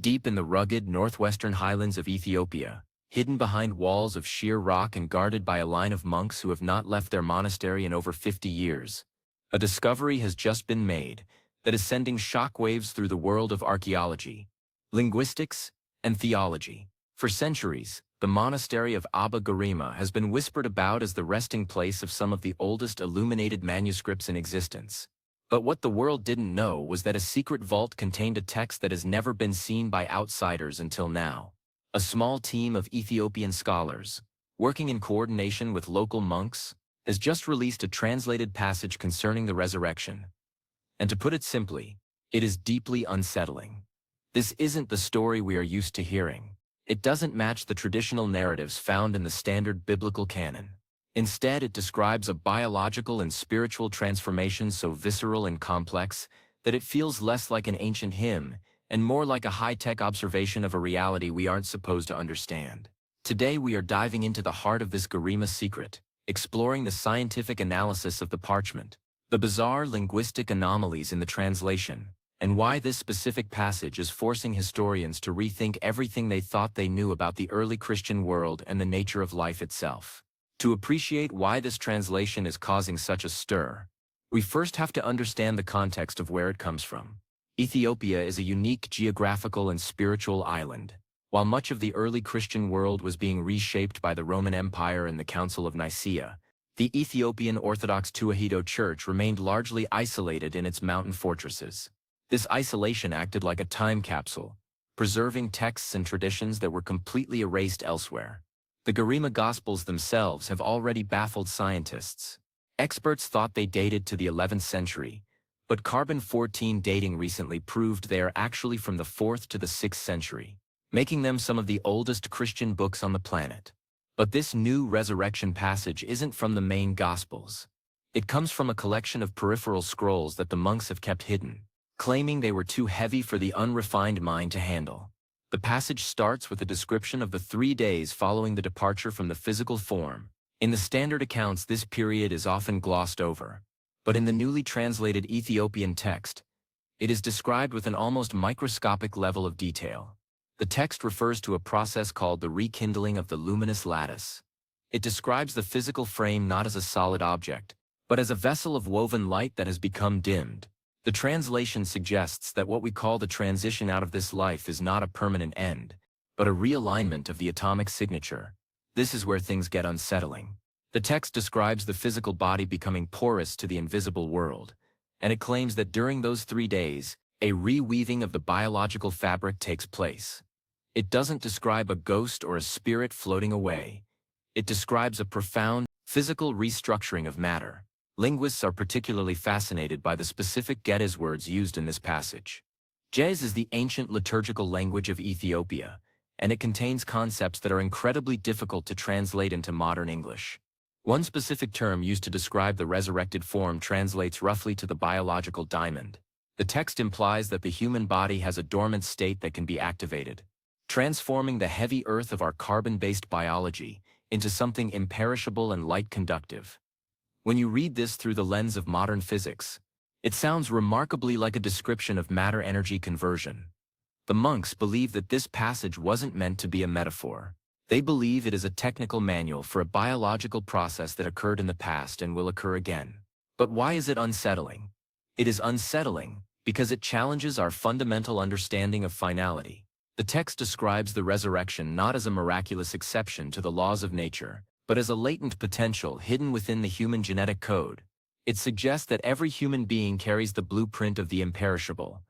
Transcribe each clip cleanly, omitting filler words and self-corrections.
Deep in the rugged northwestern highlands of Ethiopia, hidden behind walls of sheer rock and guarded by a line of monks who have not left their monastery in over 50 years, a discovery has just been made that is sending shockwaves through the world of archaeology, linguistics, and theology. For centuries, the monastery of Abba Garima has been whispered about as the resting place of some of the oldest illuminated manuscripts in existence. But what the world didn't know was that a secret vault contained a text that has never been seen by outsiders until now. A small team of Ethiopian scholars, working in coordination with local monks, has just released a translated passage concerning the resurrection. And to put it simply, it is deeply unsettling. This isn't the story we are used to hearing. It doesn't match the traditional narratives found in the standard biblical canon. Instead, it describes a biological and spiritual transformation so visceral and complex that it feels less like an ancient hymn and more like a high-tech observation of a reality we aren't supposed to understand. Today we are diving into the heart of this Garima secret, exploring the scientific analysis of the parchment, the bizarre linguistic anomalies in the translation, and why this specific passage is forcing historians to rethink everything they thought they knew about the early Christian world and the nature of life itself. To appreciate why this translation is causing such a stir, we first have to understand the context of where it comes from. Ethiopia is a unique geographical and spiritual island. While much of the early Christian world was being reshaped by the Roman Empire and the Council of Nicaea, the Ethiopian Orthodox Tewahedo Church remained largely isolated in its mountain fortresses. This isolation acted like a time capsule, preserving texts and traditions that were completely erased elsewhere. The Garima Gospels themselves have already baffled scientists. Experts thought they dated to the 11th century, but carbon-14 dating recently proved they are actually from the 4th to the 6th century, making them some of the oldest Christian books on the planet. But this new resurrection passage isn't from the main Gospels. It comes from a collection of peripheral scrolls that the monks have kept hidden, claiming they were too heavy for the unrefined mind to handle. The passage starts with a description of the 3 days following the departure from the physical form. In the standard accounts, this period is often glossed over, but in the newly translated Ethiopian text, it is described with an almost microscopic level of detail. The text refers to a process called the rekindling of the luminous lattice. It describes the physical frame not as a solid object, but as a vessel of woven light that has become dimmed. The translation suggests that what we call the transition out of this life is not a permanent end, but a realignment of the atomic signature. This is where things get unsettling. The text describes the physical body becoming porous to the invisible world, and it claims that during those 3 days, a reweaving of the biological fabric takes place. It doesn't describe a ghost or a spirit floating away. It describes a profound, physical restructuring of matter. Linguists are particularly fascinated by the specific Ge'ez words used in this passage. Ge'ez is the ancient liturgical language of Ethiopia, and it contains concepts that are incredibly difficult to translate into modern English. One specific term used to describe the resurrected form translates roughly to the biological diamond. The text implies that the human body has a dormant state that can be activated, transforming the heavy earth of our carbon-based biology into something imperishable and light-conductive. When you read this through the lens of modern physics, it sounds remarkably like a description of matter-energy conversion. The monks believe that this passage wasn't meant to be a metaphor. They believe it is a technical manual for a biological process that occurred in the past and will occur again. But why is it unsettling? It is unsettling because it challenges our fundamental understanding of finality. The text describes the resurrection not as a miraculous exception to the laws of nature, but as a latent potential hidden within the human genetic code. It suggests that every human being carries the blueprint of the imperishable,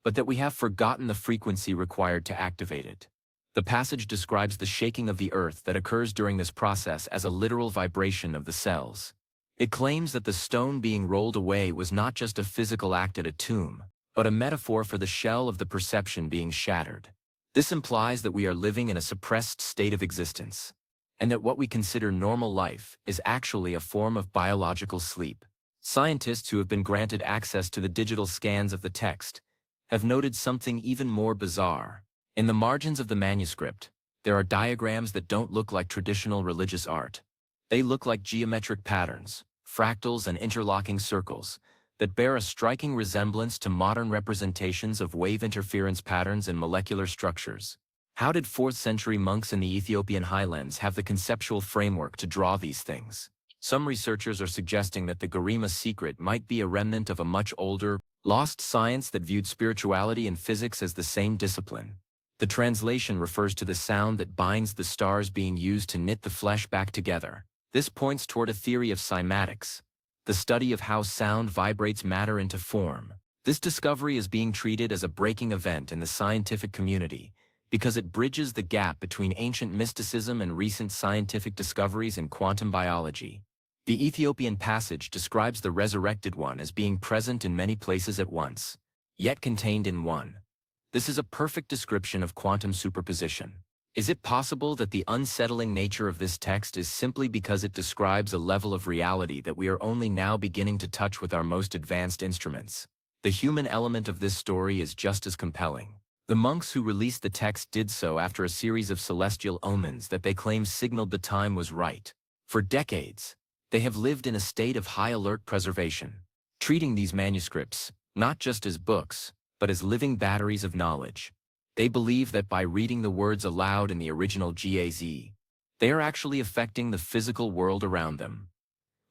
but that we have forgotten the frequency required to activate it. The passage describes the shaking of the earth that occurs during this process as a literal vibration of the cells. It claims that the stone being rolled away was not just a physical act at a tomb, but a metaphor for the shell of the perception being shattered. This implies that we are living in a suppressed state of existence, and that what we consider normal life is actually a form of biological sleep. Scientists who have been granted access to the digital scans of the text have noted something even more bizarre. In the margins of the manuscript, there are diagrams that don't look like traditional religious art. They look like geometric patterns, fractals and interlocking circles, that bear a striking resemblance to modern representations of wave interference patterns and molecular structures. How did 4th century monks in the Ethiopian highlands have the conceptual framework to draw these things? Some researchers are suggesting that the Garima secret might be a remnant of a much older, lost science that viewed spirituality and physics as the same discipline. The translation refers to the sound that binds the stars being used to knit the flesh back together. This points toward a theory of cymatics, the study of how sound vibrates matter into form. This discovery is being treated as a breaking event in the scientific community because it bridges the gap between ancient mysticism and recent scientific discoveries in quantum biology. The Ethiopian passage describes the resurrected one as being present in many places at once, yet contained in one. This is a perfect description of quantum superposition. Is it possible that the unsettling nature of this text is simply because it describes a level of reality that we are only now beginning to touch with our most advanced instruments? The human element of this story is just as compelling. The monks who released the text did so after a series of celestial omens that they claim signaled the time was right. For decades, they have lived in a state of high alert preservation, treating these manuscripts not just as books, but as living batteries of knowledge. They believe that by reading the words aloud in the original GAZ, they are actually affecting the physical world around them.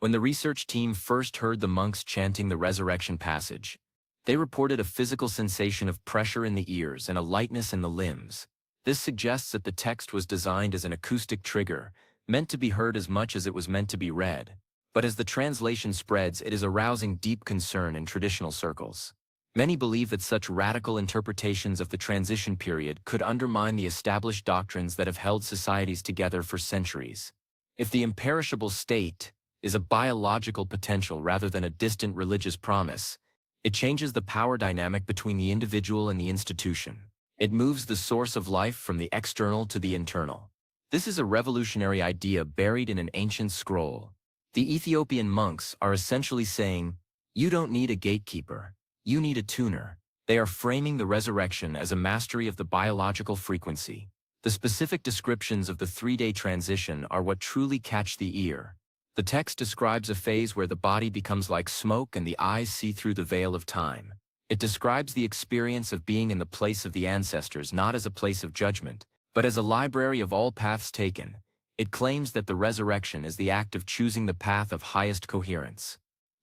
When the research team first heard the monks chanting the resurrection passage, they reported a physical sensation of pressure in the ears and a lightness in the limbs. This suggests that the text was designed as an acoustic trigger, meant to be heard as much as it was meant to be read. But as the translation spreads, it is arousing deep concern in traditional circles. Many believe that such radical interpretations of the transition period could undermine the established doctrines that have held societies together for centuries. If the imperishable state is a biological potential rather than a distant religious promise, it changes the power dynamic between the individual and the institution. It moves the source of life from the external to the internal. This is a revolutionary idea buried in an ancient scroll. The Ethiopian monks are essentially saying, "You don't need a gatekeeper. You need a tuner." They are framing the resurrection as a mastery of the biological frequency. The specific descriptions of the 3-day transition are what truly catch the ear. The text describes a phase where the body becomes like smoke and the eyes see through the veil of time. It describes the experience of being in the place of the ancestors not as a place of judgment, but as a library of all paths taken. It claims that the resurrection is the act of choosing the path of highest coherence.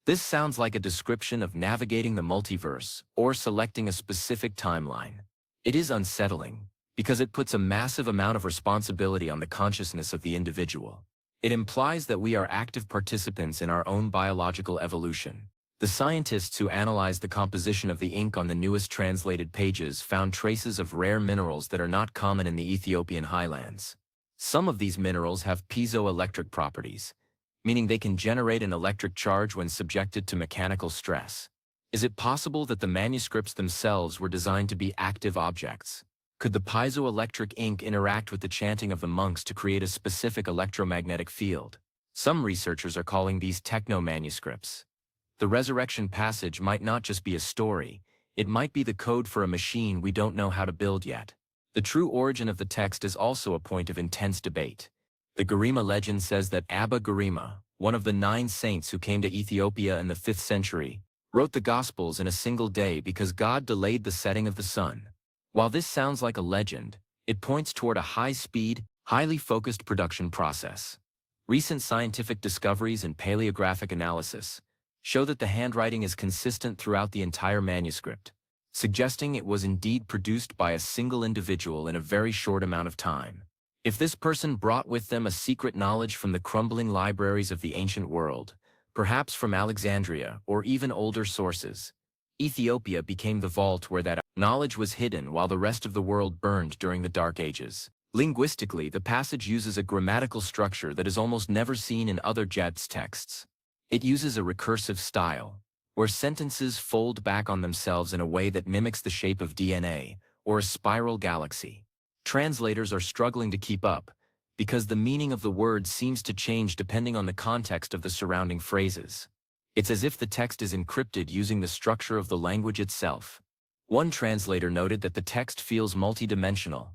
This sounds like a description of navigating the multiverse or selecting a specific timeline. It is unsettling because it puts a massive amount of responsibility on the consciousness of the individual. It implies that we are active participants in our own biological evolution. The scientists who analyzed the composition of the ink on the newest translated pages found traces of rare minerals that are not common in the Ethiopian highlands. Some of these minerals have piezoelectric properties, meaning they can generate an electric charge when subjected to mechanical stress. Is it possible that the manuscripts themselves were designed to be active objects? Could the piezoelectric ink interact with the chanting of the monks to create a specific electromagnetic field? Some researchers are calling these techno-manuscripts. The resurrection passage might not just be a story, it might be the code for a machine we don't know how to build yet. The true origin of the text is also a point of intense debate. The Garima legend says that Abba Garima, one of the 9 saints who came to Ethiopia in the 5th century, wrote the Gospels in a single day because God delayed the setting of the sun. While this sounds like a legend, it points toward a high-speed, highly focused production process. Recent scientific discoveries and paleographic analysis show that the handwriting is consistent throughout the entire manuscript, suggesting it was indeed produced by a single individual in a very short amount of time. If this person brought with them a secret knowledge from the crumbling libraries of the ancient world, perhaps from Alexandria or even older sources, Ethiopia became the vault where that knowledge was hidden while the rest of the world burned during the Dark Ages. Linguistically, the passage uses a grammatical structure that is almost never seen in other Jed's texts. It uses a recursive style, where sentences fold back on themselves in a way that mimics the shape of DNA or a spiral galaxy. Translators are struggling to keep up, because the meaning of the word seems to change depending on the context of the surrounding phrases. It's as if the text is encrypted using the structure of the language itself. One translator noted that the text feels multidimensional,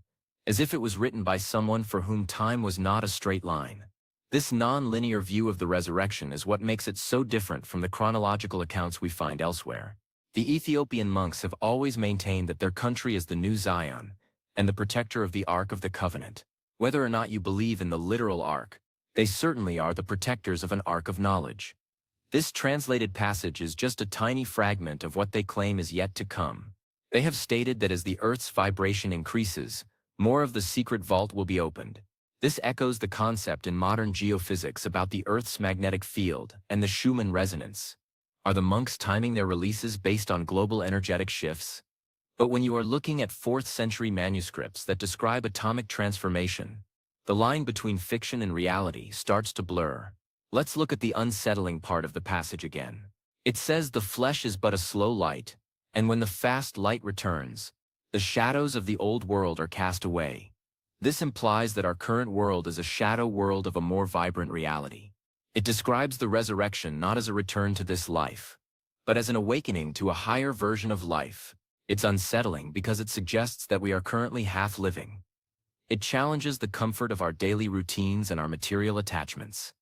as if it was written by someone for whom time was not a straight line. This non-linear view of the resurrection is what makes it so different from the chronological accounts we find elsewhere. The Ethiopian monks have always maintained that their country is the new Zion and the protector of the Ark of the Covenant. Whether or not you believe in the literal Ark, they certainly are the protectors of an Ark of knowledge. This translated passage is just a tiny fragment of what they claim is yet to come. They have stated that as the Earth's vibration increases, more of the secret vault will be opened. This echoes the concept in modern geophysics about the Earth's magnetic field and the Schumann resonance. Are the monks timing their releases based on global energetic shifts? But when you are looking at 4th century manuscripts that describe atomic transformation, the line between fiction and reality starts to blur. Let's look at the unsettling part of the passage again. It says the flesh is but a slow light, and when the fast light returns, the shadows of the old world are cast away. This implies that our current world is a shadow world of a more vibrant reality. It describes the resurrection not as a return to this life, but as an awakening to a higher version of life. It's unsettling because it suggests that we are currently half living. It challenges the comfort of our daily routines and our material attachments.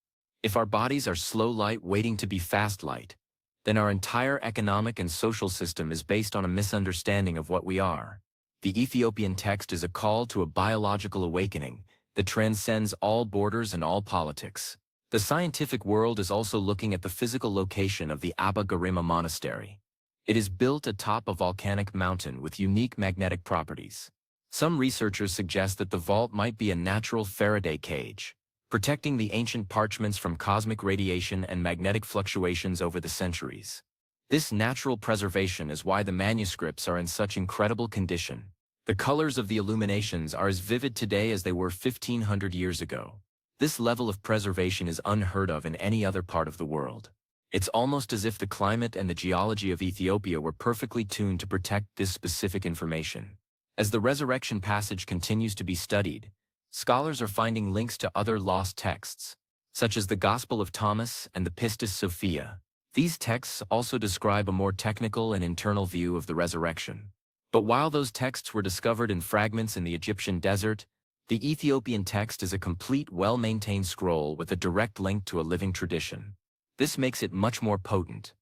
If our bodies are slow light waiting to be fast light, then our entire economic and social system is based on a misunderstanding of what we are. The Ethiopian text is a call to a biological awakening that transcends all borders and all politics. The scientific world is also looking at the physical location of the Abba Garima monastery. It is built atop a volcanic mountain with unique magnetic properties. Some researchers suggest that the vault might be a natural Faraday cage, protecting the ancient parchments from cosmic radiation and magnetic fluctuations over the centuries. This natural preservation is why the manuscripts are in such incredible condition. The colors of the illuminations are as vivid today as they were 1500 years ago. This level of preservation is unheard of in any other part of the world. It's almost as if the climate and the geology of Ethiopia were perfectly tuned to protect this specific information. As the resurrection passage continues to be studied, scholars are finding links to other lost texts, such as the Gospel of Thomas and the Pistis Sophia. These texts also describe a more technical and internal view of the resurrection. But while those texts were discovered in fragments in the Egyptian desert, the Ethiopian text is a complete, well-maintained scroll with a direct link to a living tradition. This makes it much more potent.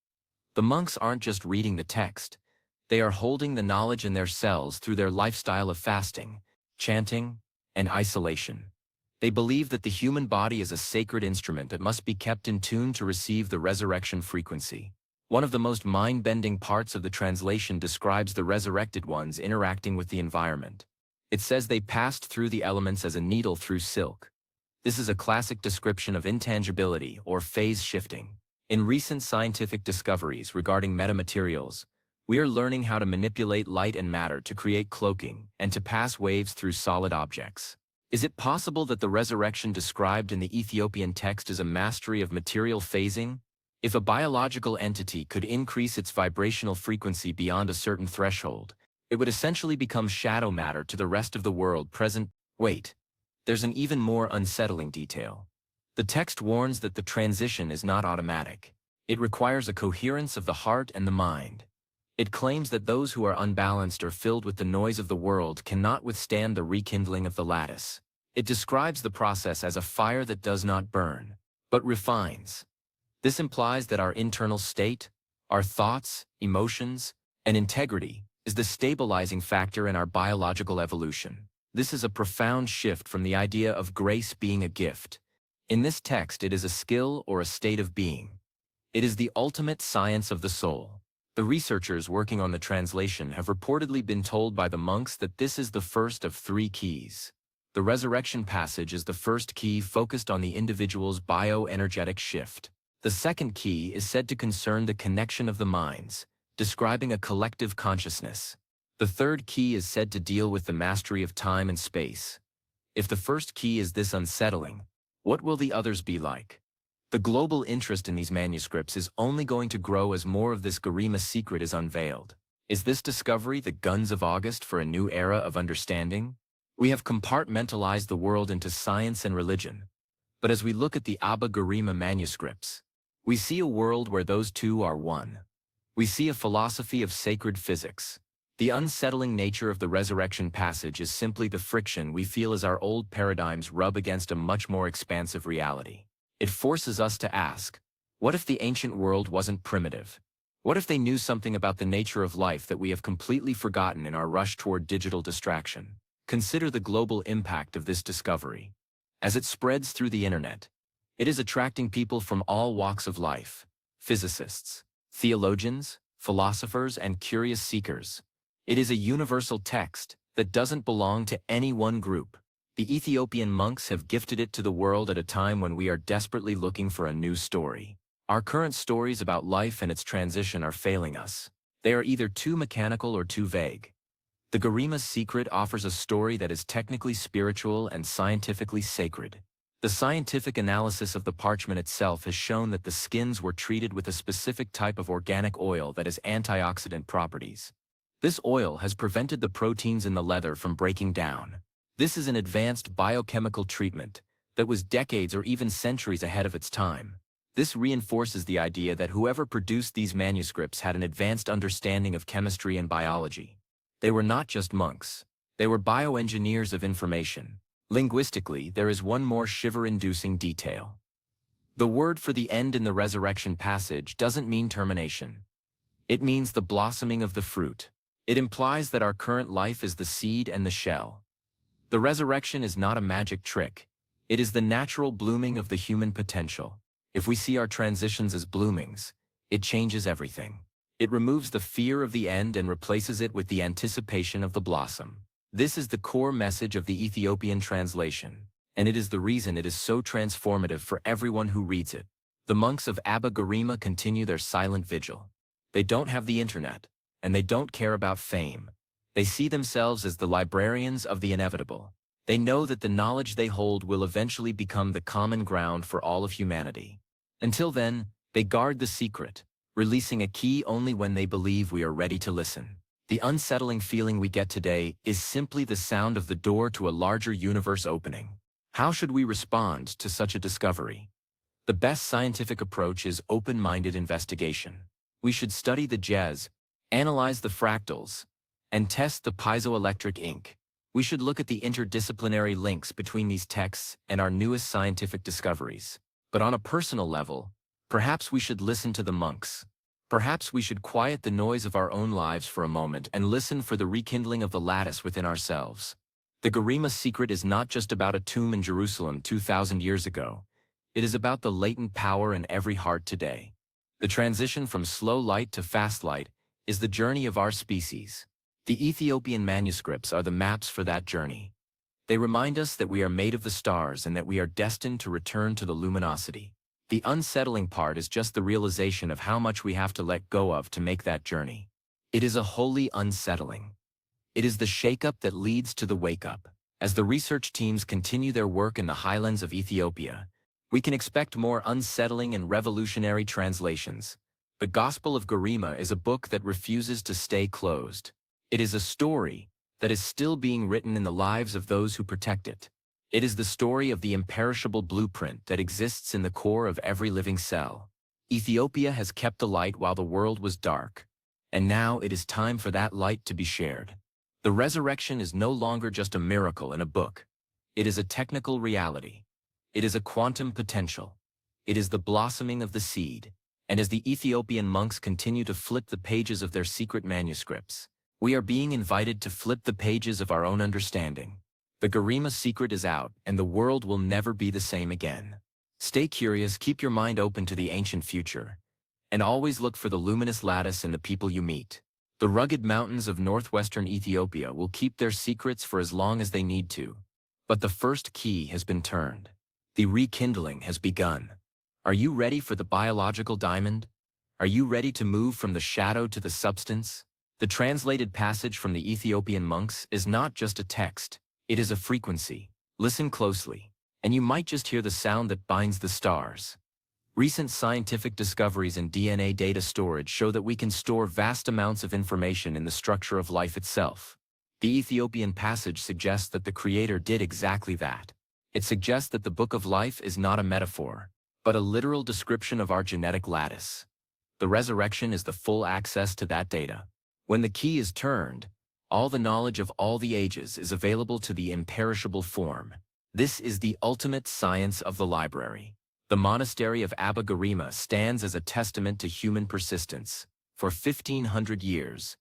The monks aren't just reading the text, they are holding the knowledge in their cells through their lifestyle of fasting, chanting, and isolation. They believe that the human body is a sacred instrument that must be kept in tune to receive the resurrection frequency. One of the most mind-bending parts of the translation describes the resurrected ones interacting with the environment. It says they passed through the elements as a needle through silk. This is a classic description of intangibility or phase shifting. In recent scientific discoveries regarding metamaterials, we are learning how to manipulate light and matter to create cloaking and to pass waves through solid objects. Is it possible that the resurrection described in the Ethiopian text is a mastery of material phasing? If a biological entity could increase its vibrational frequency beyond a certain threshold, it would essentially become shadow matter to the rest of the world present. Wait, there's an even more unsettling detail. The text warns that the transition is not automatic. It requires a coherence of the heart and the mind. It claims that those who are unbalanced or filled with the noise of the world cannot withstand the rekindling of the lattice. It describes the process as a fire that does not burn, but refines. This implies that our internal state, our thoughts, emotions, and integrity is the stabilizing factor in our biological evolution. This is a profound shift from the idea of grace being a gift. In this text, it is a skill or a state of being. It is the ultimate science of the soul. The researchers working on the translation have reportedly been told by the monks that this is the first of 3 keys. The resurrection passage is the first key focused on the individual's bioenergetic shift. The second key is said to concern the connection of the minds, describing a collective consciousness. The third key is said to deal with the mastery of time and space. If the first key is this unsettling, what will the others be like? The global interest in these manuscripts is only going to grow as more of this Garima secret is unveiled. Is this discovery the guns of August for a new era of understanding? We have compartmentalized the world into science and religion. But as we look at the Abba Garima manuscripts, we see a world where those two are one. We see a philosophy of sacred physics, The unsettling nature of the resurrection passage is simply the friction we feel as our old paradigms rub against a much more expansive reality. It forces us to ask, what if the ancient world wasn't primitive? What if they knew something about the nature of life that we have completely forgotten in our rush toward digital distraction? Consider the global impact of this discovery. As it spreads through the internet, it is attracting people from all walks of life: physicists, theologians, philosophers, and curious seekers. It is a universal text that doesn't belong to any one group. The Ethiopian monks have gifted it to the world at a time when we are desperately looking for a new story. Our current stories about life and its transition are failing us. They are either too mechanical or too vague. The Garima's Secret offers a story that is technically spiritual and scientifically sacred. The scientific analysis of the parchment itself has shown that the skins were treated with a specific type of organic oil that has antioxidant properties. This oil has prevented the proteins in the leather from breaking down. This is an advanced biochemical treatment that was decades or even centuries ahead of its time. This reinforces the idea that whoever produced these manuscripts had an advanced understanding of chemistry and biology. They were not just monks. They were bioengineers of information. Linguistically, there is one more shiver-inducing detail. The word for the end in the resurrection passage doesn't mean termination. It means the blossoming of the fruit. It implies that our current life is the seed and the shell. The resurrection is not a magic trick. It is the natural blooming of the human potential. If we see our transitions as bloomings, it changes everything. It removes the fear of the end and replaces it with the anticipation of the blossom. This is the core message of the Ethiopian translation, and it is the reason it is so transformative for everyone who reads it. The monks of Abba Garima continue their silent vigil. They don't have the internet, and they don't care about fame. They see themselves as the librarians of the inevitable. They know that the knowledge they hold will eventually become the common ground for all of humanity. Until then, they guard the secret, releasing a key only when they believe we are ready to listen. The unsettling feeling we get today is simply the sound of the door to a larger universe opening. How should we respond to such a discovery? The best scientific approach is open-minded investigation. We should study the jez, analyze the fractals, and test the piezoelectric ink. We should look at the interdisciplinary links between these texts and our newest scientific discoveries. But on a personal level, perhaps we should listen to the monks. Perhaps we should quiet the noise of our own lives for a moment and listen for the rekindling of the lattice within ourselves. The Garima Secret is not just about a tomb in Jerusalem 2,000 years ago. It is about the latent power in every heart today. The transition from slow light to fast light is the journey of our species. The Ethiopian manuscripts are the maps for that journey. They remind us that we are made of the stars and that we are destined to return to the luminosity. The unsettling part is just the realization of how much we have to let go of to make that journey. It is a wholly unsettling. It is the shake-up that leads to the wake-up. As the research teams continue their work in the highlands of Ethiopia, we can expect more unsettling and revolutionary translations. The Gospel of Garima is a book that refuses to stay closed. It is a story that is still being written in the lives of those who protect it. It is the story of the imperishable blueprint that exists in the core of every living cell. Ethiopia has kept the light while the world was dark, and now it is time for that light to be shared. The resurrection is no longer just a miracle in a book. It is a technical reality. It is a quantum potential. It is the blossoming of the seed. And as the Ethiopian monks continue to flip the pages of their secret manuscripts, we are being invited to flip the pages of our own understanding. The Garima Secret is out, and the world will never be the same again. Stay curious, keep your mind open to the ancient future, and always look for the luminous lattice in the people you meet. The rugged mountains of northwestern Ethiopia will keep their secrets for as long as they need to. But the first key has been turned. The rekindling has begun. Are you ready for the biological diamond? Are you ready to move from the shadow to the substance? The translated passage from the Ethiopian monks is not just a text, it is a frequency. Listen closely, and you might just hear the sound that binds the stars. Recent scientific discoveries in DNA data storage show that we can store vast amounts of information in the structure of life itself. The Ethiopian passage suggests that the Creator did exactly that. It suggests that the book of life is not a metaphor, but a literal description of our genetic lattice. The resurrection is the full access to that data. When the key is turned, all the knowledge of all the ages is available to the imperishable form. This is the ultimate science of the library. The monastery of Abba Garima stands as a testament to human persistence. For 1,500 years,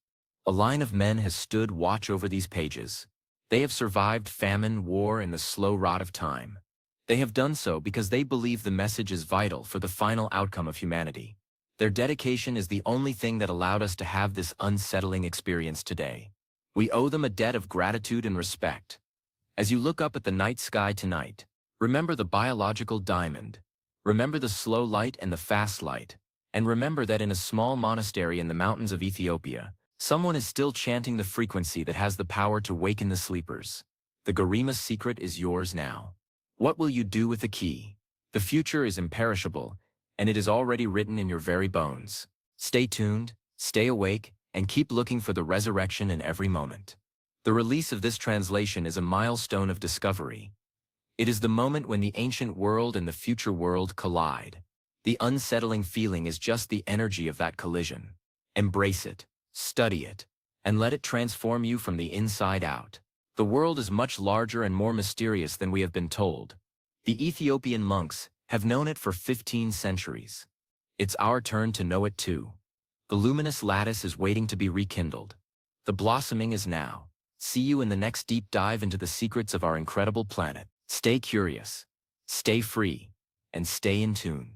a line of men has stood watch over these pages. They have survived famine, war, and the slow rot of time. They have done so because they believe the message is vital for the final outcome of humanity. Their dedication is the only thing that allowed us to have this unsettling experience today. We owe them a debt of gratitude and respect. As you look up at the night sky tonight, remember the biological diamond. Remember the slow light and the fast light. And remember that in a small monastery in the mountains of Ethiopia, someone is still chanting the frequency that has the power to waken the sleepers. The Garima secret is yours now. What will you do with the key? The future is imperishable, and it is already written in your very bones. Stay tuned, stay awake, and keep looking for the resurrection in every moment. The release of this translation is a milestone of discovery. It is the moment when the ancient world and the future world collide. The unsettling feeling is just the energy of that collision. Embrace it, study it, and let it transform you from the inside out. The world is much larger and more mysterious than we have been told. The Ethiopian monks have known it for 15 centuries. It's our turn to know it too. The luminous lattice is waiting to be rekindled. The blossoming is now. See you in the next deep dive into the secrets of our incredible planet. Stay curious, stay free, and stay in tune.